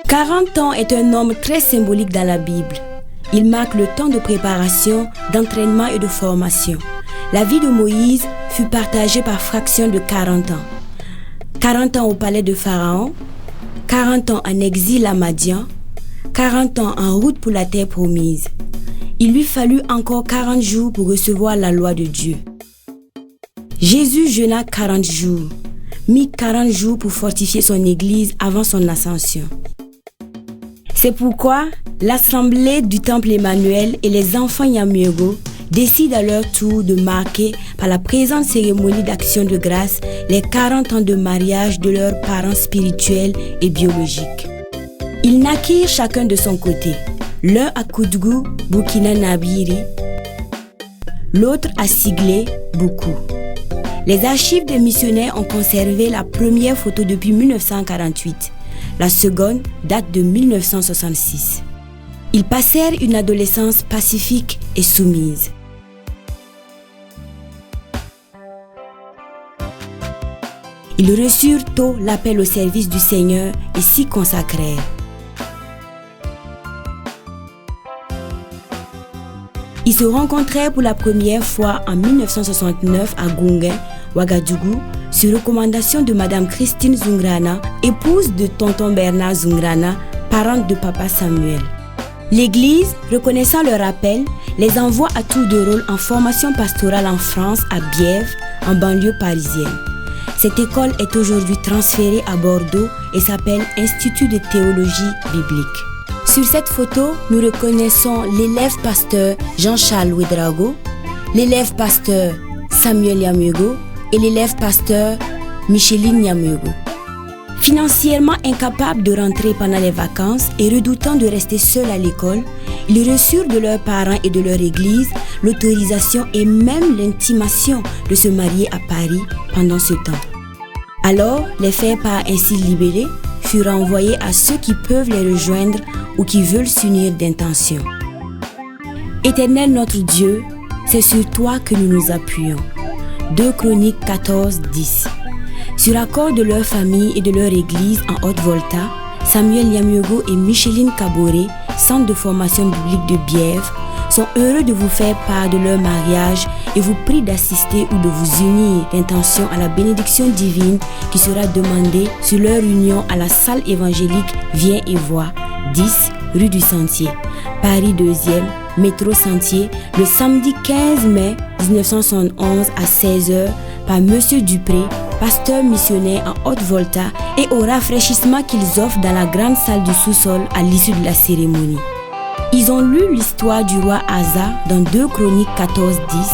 40 ans est un nombre très symbolique dans la Bible. Il marque le temps de préparation, d'entraînement et de formation. La vie de Moïse fut partagée par fractions de 40 ans. 40 ans au palais de Pharaon, 40 ans en exil à Madian, 40 ans en route pour la terre promise. Il lui fallut encore 40 jours pour recevoir la loi de Dieu. Jésus jeûna 40 jours, mit 40 jours pour fortifier son église avant son ascension. C'est pourquoi l'assemblée du temple Emmanuel et les enfants Yamuego décident à leur tour de marquer par la présente cérémonie d'action de grâce les 40 ans de mariage de leurs parents spirituels et biologiques. Ils naquirent chacun de son côté, l'un à Koudgou, Burkina Nabiri, l'autre à Siglé, Boukou. Les archives des missionnaires ont conservé la première photo depuis 1948. La seconde date de 1966. Ils passèrent une adolescence pacifique et soumise. Ils reçurent tôt l'appel au service du Seigneur et s'y consacrèrent. Ils se rencontrèrent pour la première fois en 1969 à Gunguin, Ouagadougou, sur recommandation de Madame Christine Zungrana, épouse de tonton Bernard Zungrana, parente de papa Samuel. L'Église, reconnaissant leur appel, les envoie à tour de rôle en formation pastorale en France, à Bièvre, en banlieue parisienne. Cette école est aujourd'hui transférée à Bordeaux et s'appelle Institut de théologie biblique. Sur cette photo, nous reconnaissons l'élève pasteur Jean-Charles Ouedraogo, l'élève pasteur Samuel Yamuego et l'élève pasteur Micheline Yamuego. Financièrement incapables de rentrer pendant les vacances et redoutant de rester seuls à l'école, ils reçurent de leurs parents et de leur église l'autorisation et même l'intimation de se marier à Paris pendant ce temps. Alors, les faire-part ainsi libérés furent envoyés à ceux qui peuvent les rejoindre ou qui veulent s'unir d'intention. Éternel notre Dieu, c'est sur toi que nous nous appuyons. 2 Chroniques 14, 10. Sur accord de leur famille et de leur église en Haute-Volta, Samuel Yamuego et Micheline Kaboré, centre de formation biblique de Bièvre, sont heureux de vous faire part de leur mariage et vous prient d'assister ou de vous unir d'intention à la bénédiction divine qui sera demandée sur leur union à la salle évangélique Viens et Vois, 10 rue du Sentier, Paris 2e, métro Sentier, le samedi 15 mai 1971 à 16h par Monsieur Dupré, pasteur missionnaire en Haute-Volta, et au rafraîchissement qu'ils offrent dans la grande salle du sous-sol à l'issue de la cérémonie. Ils ont lu l'histoire du roi Asa dans 2 Chroniques 14, 10.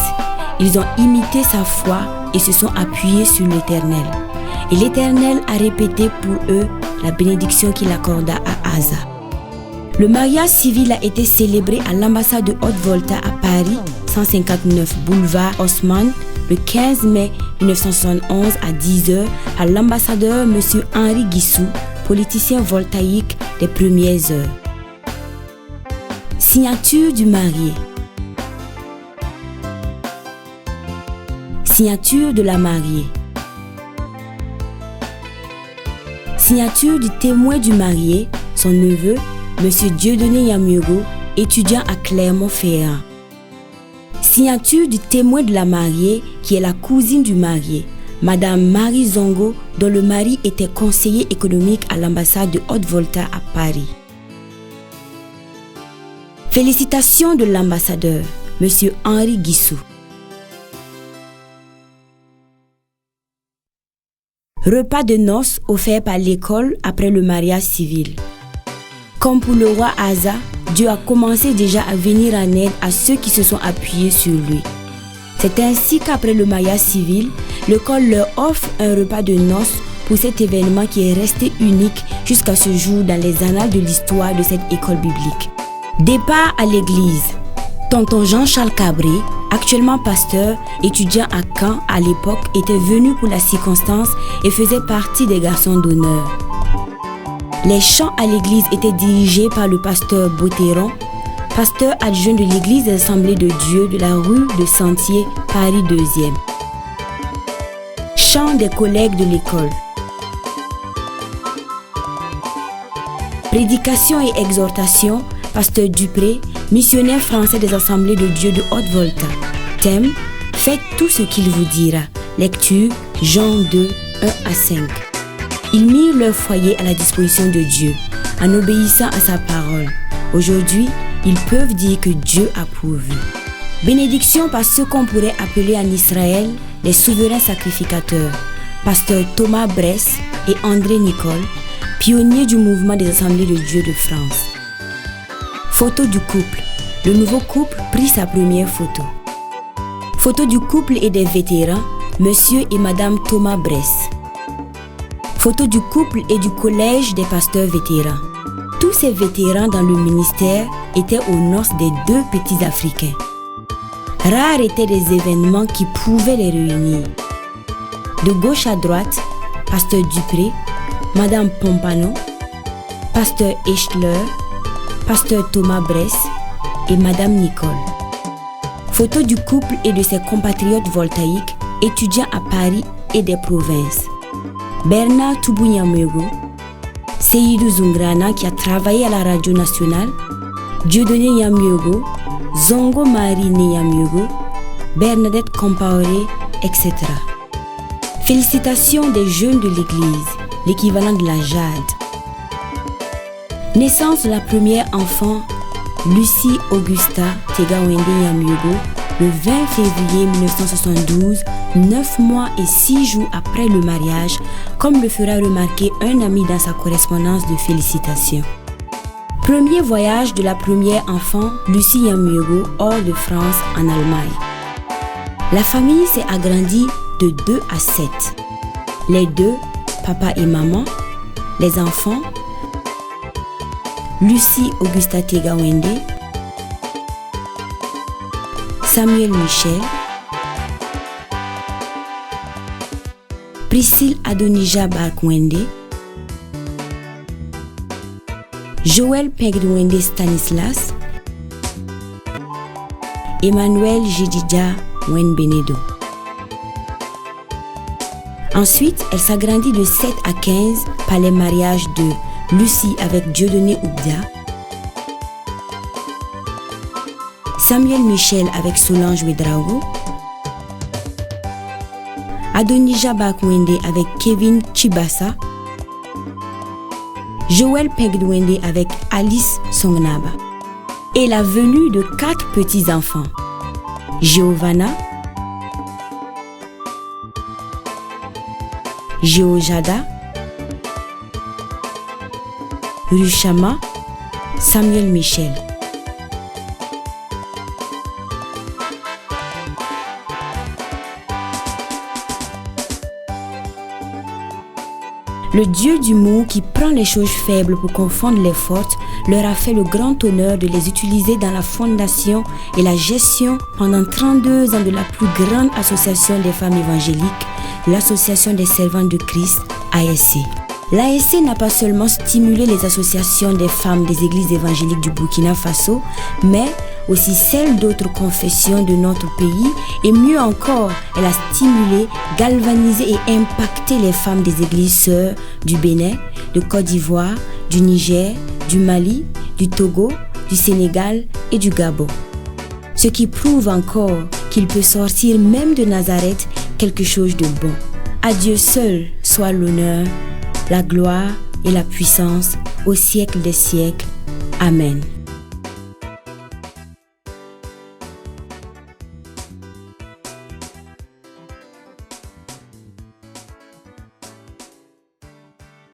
Ils ont imité sa foi et se sont appuyés sur l'Éternel. Et l'Éternel a répété pour eux la bénédiction qu'il accorda à Asa. Le mariage civil a été célébré à l'ambassade de Haute-Volta à Paris, 159 boulevard Haussmann, le 15 mai 1971 à 10h à l'ambassadeur M. Henri Guissou, politicien voltaïque des premières heures. Signature du marié. Signature de la mariée. Signature du témoin du marié, son neveu, M. Dieudonné Yamuego, étudiant à Clermont-Ferrand. Signature du témoin de la mariée, qui est la cousine du marié, Madame Marie Zongo, dont le mari était conseiller économique à l'ambassade de Haute-Volta à Paris. Félicitations de l'ambassadeur, M. Henri Guissou. Repas de noces offert par l'école après le mariage civil. Comme pour le roi Asa, Dieu a commencé déjà à venir en aide à ceux qui se sont appuyés sur lui. C'est ainsi qu'après le mariage civil, l'école leur offre un repas de noces pour cet événement qui est resté unique jusqu'à ce jour dans les annales de l'histoire de cette école biblique. Départ à l'église. Tonton Jean-Charles Cabré, actuellement pasteur, étudiant à Caen à l'époque, était venu pour la circonstance et faisait partie des garçons d'honneur. Les chants à l'église étaient dirigés par le pasteur Botéron, pasteur adjoint de l'église des Assemblées de Dieu de la rue de Sentier, Paris 2e. Chants des collègues de l'école. Prédication et exhortation, Pasteur Dupré, missionnaire français des Assemblées de Dieu de Haute-Volta. Thème, faites tout ce qu'il vous dira. Lecture, Jean 2, 1 à 5. Ils mirent leur foyer à la disposition de Dieu, en obéissant à sa parole. Aujourd'hui, ils peuvent dire que Dieu a pourvu. Bénédiction par ceux qu'on pourrait appeler en Israël les souverains sacrificateurs, Pasteur Thomas Bress et André Nicole, pionniers du mouvement des Assemblées de Dieu de France. Photo du couple. Le nouveau couple prit sa première photo. Photo du couple et des vétérans, Monsieur et Madame Thomas Bress. Photo du couple et du collège des pasteurs vétérans. Tous ces vétérans dans le ministère étaient aux noces des deux petits Africains. Rares étaient les événements qui pouvaient les réunir. De gauche à droite, Pasteur Dupré, Madame Pompano, Pasteur Echtler, Pasteur Thomas Bress et Madame Nicole. Photo du couple et de ses compatriotes voltaïques, étudiants à Paris et des provinces. Bernard Toubouniamego, Seydou Zungrana qui a travaillé à la radio nationale, Dieudonné Nyamyogo, Zongo Marie Nyamyogo, Bernadette Compaoré, etc. Félicitations des jeunes de l'église, l'équivalent de la jade. Naissance de la première enfant, Lucie Augusta Tegawende Nyamyogo, le 20 février 1972, 9 mois et 6 jours après le mariage, comme le fera remarquer un ami dans sa correspondance de félicitations. Premier voyage de la première enfant, Lucie Nyamyogo, hors de France, en Allemagne. La famille s'est agrandie de 2 à 7. Les deux, papa et maman, les enfants, Lucie Augusta Tegawende, Samuel Michel, Priscille Adonija Barkwende, Joël Pegdwende Stanislas, Emmanuel Jedidja Wenbenedo. Ensuite, elle s'agrandit de 7 à 15 par les mariages de Lucie avec Dieudonné Oubdia, Samuel Michel avec Solange Ouedraogo, Adonija Bakwende avec Kevin Chibassa, Joël Pegdwende avec Alice Songnaba, et la venue de 4 petits-enfants, Giovanna, Geojada, Ruchama, Samuel Michel. Le Dieu d'humour qui prend les choses faibles pour confondre les fortes leur a fait le grand honneur de les utiliser dans la fondation et la gestion pendant 32 ans de la plus grande association des femmes évangéliques, l'Association des servantes de Christ, ASC. L'ASC n'a pas seulement stimulé les associations des femmes des églises évangéliques du Burkina Faso, mais aussi celles d'autres confessions de notre pays, et mieux encore, elle a stimulé, galvanisé et impacté les femmes des églises sœurs du Bénin, de Côte d'Ivoire, du Niger, du Mali, du Togo, du Sénégal et du Gabon. Ce qui prouve encore qu'il peut sortir même de Nazareth quelque chose de bon. À Dieu seul soit l'honneur, la gloire et la puissance au siècle des siècles. Amen.